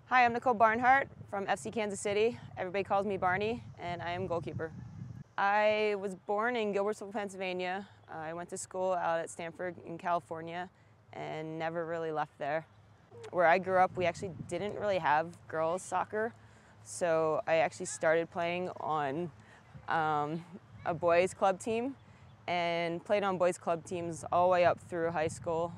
Hi, I'm Nicole Barnhart from FC Kansas City. Everybody calls me Barney, and I am goalkeeper. I was born in Gilbertsville, Pennsylvania. I went to school out at Stanford in California and never really left there. Where I grew up, we actually didn't really have girls soccer, so I actually started playing on a boys club team and played on boys club teams all the way up through high school.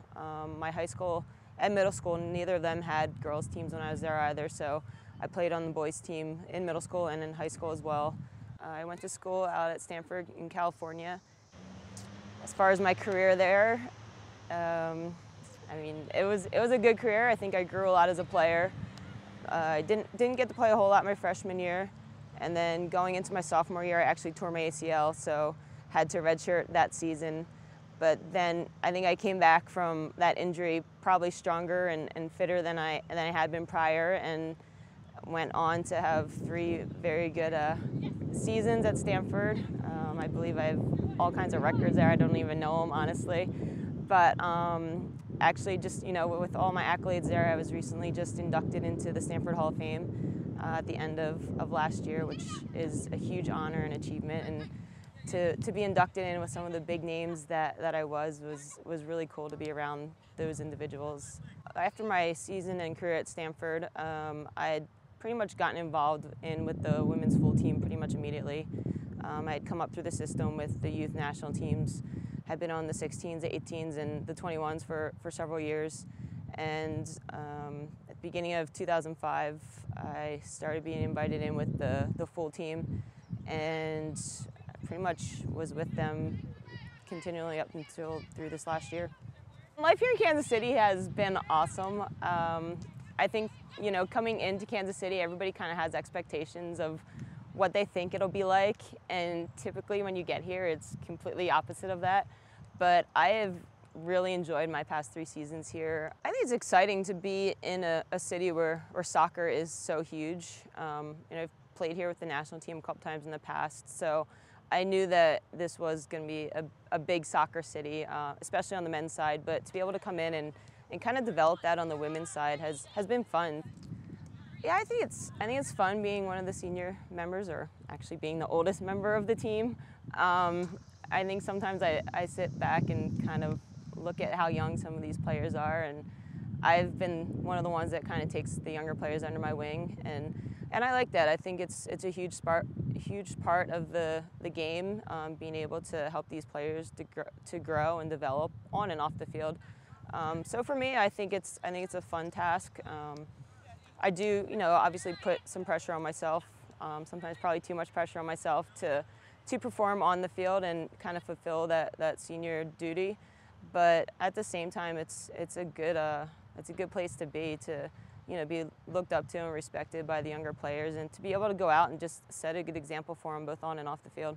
My high school and middle school, neither of them had girls teams when I was there either, so I played on the boys team in middle school and in high school as well. I went to school out at Stanford in California. As far as my career there, it was a good career. I think I grew a lot as a player. I didn't get to play a whole lot my freshman year, and then going into my sophomore year, I actually tore my ACL, so had to redshirt that season. But then I think I came back from that injury probably stronger and fitter than I had been prior, and went on to have 3 very good seasons at Stanford. I believe I have all kinds of records there. I don't even know them, honestly. But actually, just with all my accolades there, I was recently just inducted into the Stanford Hall of Fame at the end of last year, which is a huge honor and achievement. And to be inducted in with some of the big names that I was really cool to be around those individuals. After my season and career at Stanford, I had pretty much gotten involved with the women's full team pretty much immediately. I had come up through the system with the youth national teams, had been on the 16s, the 18s, and the 21s for several years. And at the beginning of 2005, I started being invited in with the full team, and pretty much was with them continually up until through this last year. Life here in Kansas City has been awesome. I think, coming into Kansas City, everybody kind of has expectations of what they think it'll be like, and typically when you get here, it's completely opposite of that. But I have really enjoyed my past 3 seasons here. I think it's exciting to be in a city where soccer is so huge. I've played here with the national team a couple times in the past, so I knew that this was going to be a big soccer city, especially on the men's side, but to be able to come in and kind of develop that on the women's side has been fun. Yeah, I think it's fun being one of the senior members, or actually being the oldest member of the team. I think sometimes I sit back and kind of look at how young some of these players are, and I've been one of the ones that kind of takes the younger players under my wing, and I like that. I think it's a huge part of the game, being able to help these players to grow and develop on and off the field. So for me, I think it's a fun task. I do, obviously put some pressure on myself, sometimes probably too much pressure on myself to perform on the field and kind of fulfill that senior duty. But at the same time, it's a good place to be looked up to and respected by the younger players, and to be able to go out and just set a good example for them both on and off the field.